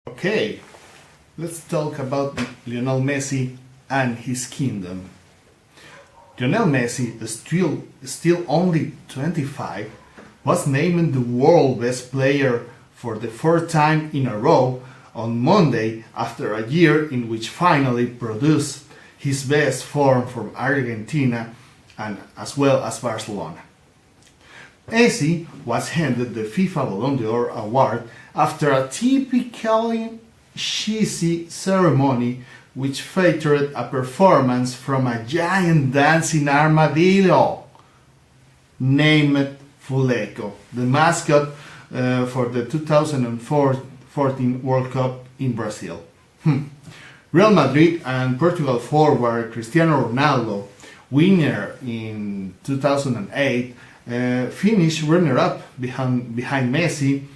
Okay, let's talk about Lionel Messi and his kingdom. Lionel Messi, still only 25, was named the world best player for the fourth time in a row on Monday after a year in which finally produced his best form from Argentina and as well as Barcelona. Messi was handed the FIFA Ballon d'Or award after a typically cheesy ceremony which featured a performance from a giant dancing armadillo named Fuleco, the mascot for the 2014 World Cup in Brazil. Real Madrid and Portugal forward Cristiano Ronaldo, winner in 2008, finished runner-up behind Messi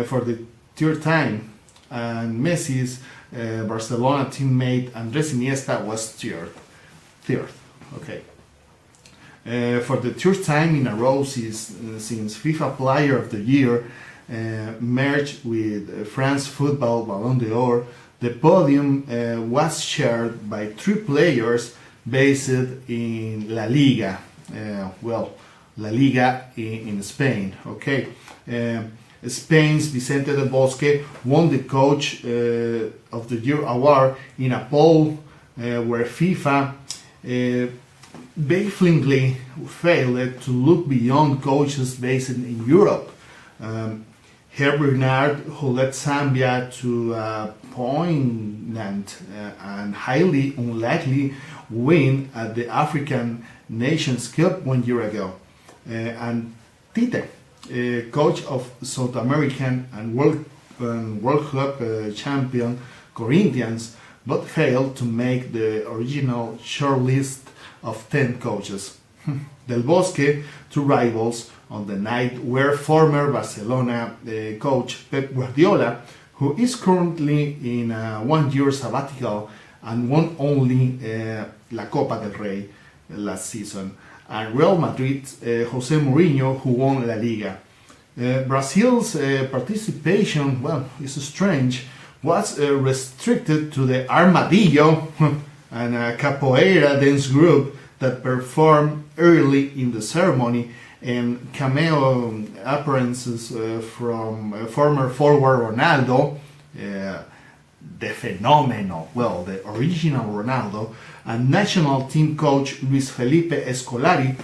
for the third time, and Messi's Barcelona teammate Andres Iniesta was third. Okay. For the third time in a row since FIFA Player of the Year merged with France Football Ballon d'Or, the podium was shared by three players based in La Liga. La Liga in Spain. Okay. Spain's Vicente del Bosque won the Coach of the Year award in a poll where FIFA bafflingly failed to look beyond coaches based in Europe. Hervé Renard, who led Zambia to a poignant and highly unlikely win at the African Nations Cup 1 year ago. And Tite, coach of South American and World Cup champion Corinthians, but failed to make the original shortlist of 10 coaches. Del Bosque, two rivals on the night were former Barcelona coach Pep Guardiola, who is currently in a 1 year sabbatical and won only La Copa del Rey last season, and Real Madrid's Jose Mourinho, who won La Liga. Brazil's participation, is strange, was restricted to the Armadillo and a capoeira dance group that performed early in the ceremony, and cameo appearances from former forward Ronaldo, the phenomenal, the original Ronaldo, and national team coach Luis Felipe Scolari,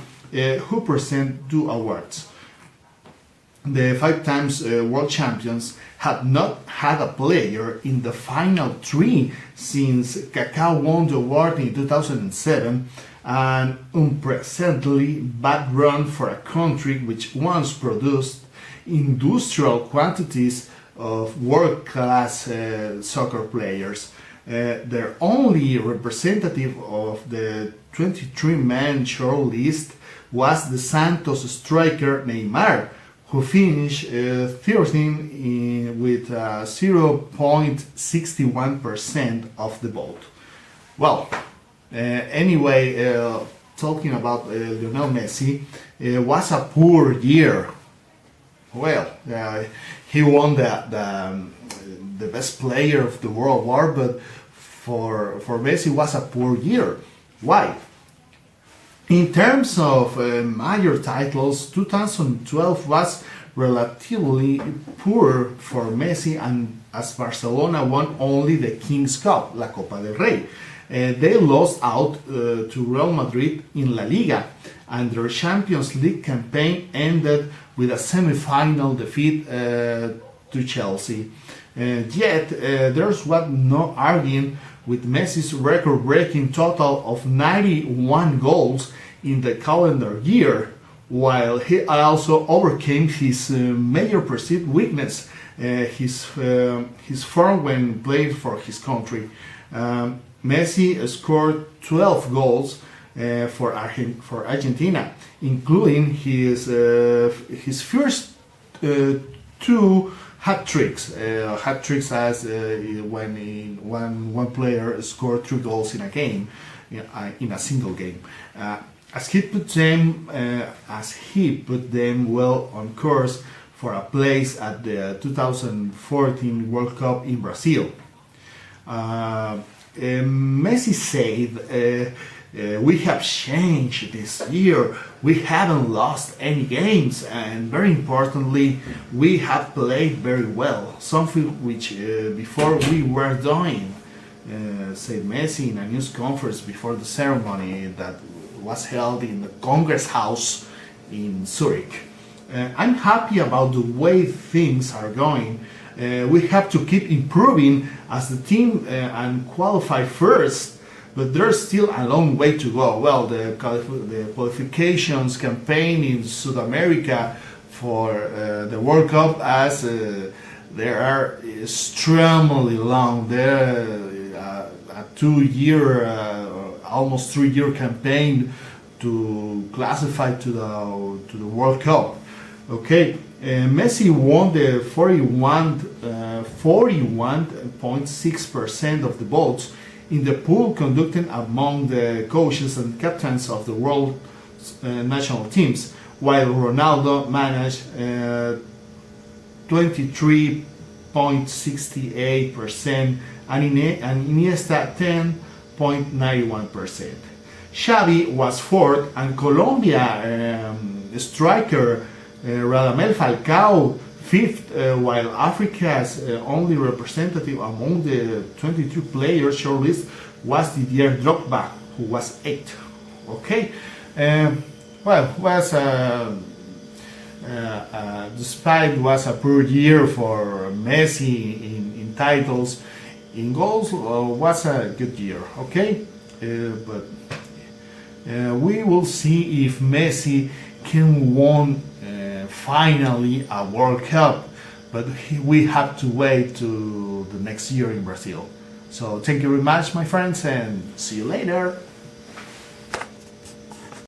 who present two awards. The 5 times world champions had not had a player in the final 3 since Kaká won the award in 2007, an unprecedentedly bad run for a country which once produced industrial quantities of world-class soccer players. Their only representative of the 23-man shortlist was the Santos striker Neymar, who finished 13th with 0.61% of the vote. Talking about Lionel Messi, was a poor year. He won the best player of the World War, but for Messi was a poor year. Why? In terms of major titles, 2012 was relatively poor for Messi, and as Barcelona won only the King's Cup, La Copa del Rey. They lost out to Real Madrid in La Liga, and their Champions League campaign ended with a semi-final defeat to Chelsea. Yet, there's no arguing with Messi's record-breaking total of 91 goals in the calendar year, while he also overcame his major perceived weakness, his form when playing for his country. Messi scored 12 goals for Argentina, including his first 2 hat-tricks. Hat-tricks as when one player scored 3 goals in a game, in a single game. As he put them well on course for a place at the 2014 World Cup in Brazil. Messi said, we have changed this year. We haven't lost any games, and very importantly, we have played very well. Something which before we were doing, said Messi in a news conference before the ceremony that was held in the Congress House in Zurich. I'm happy about the way things are going. We have to keep improving as the team and qualify first, but there's still a long way to go. Well, the qualifications campaign in South America for the World Cup, as they are extremely long. They're a 2-year, almost 3-year campaign to classify to the World Cup. Okay, Messi won the 41.6% of the votes in the poll conducted among the coaches and captains of the world national teams, while Ronaldo managed 23.68% and Iniesta 10.91%. Xavi was fourth, and Colombia striker Radamel Falcao fifth, while Africa's only representative among the 23 players shortlist was Didier Drogba, who was eighth. Okay, despite was a poor year for Messi in titles, in goals was a good year. Okay, but we will see if Messi can win finally a World Cup, but we have to wait to the next year in Brazil. So thank you very much, my friends, and see you later.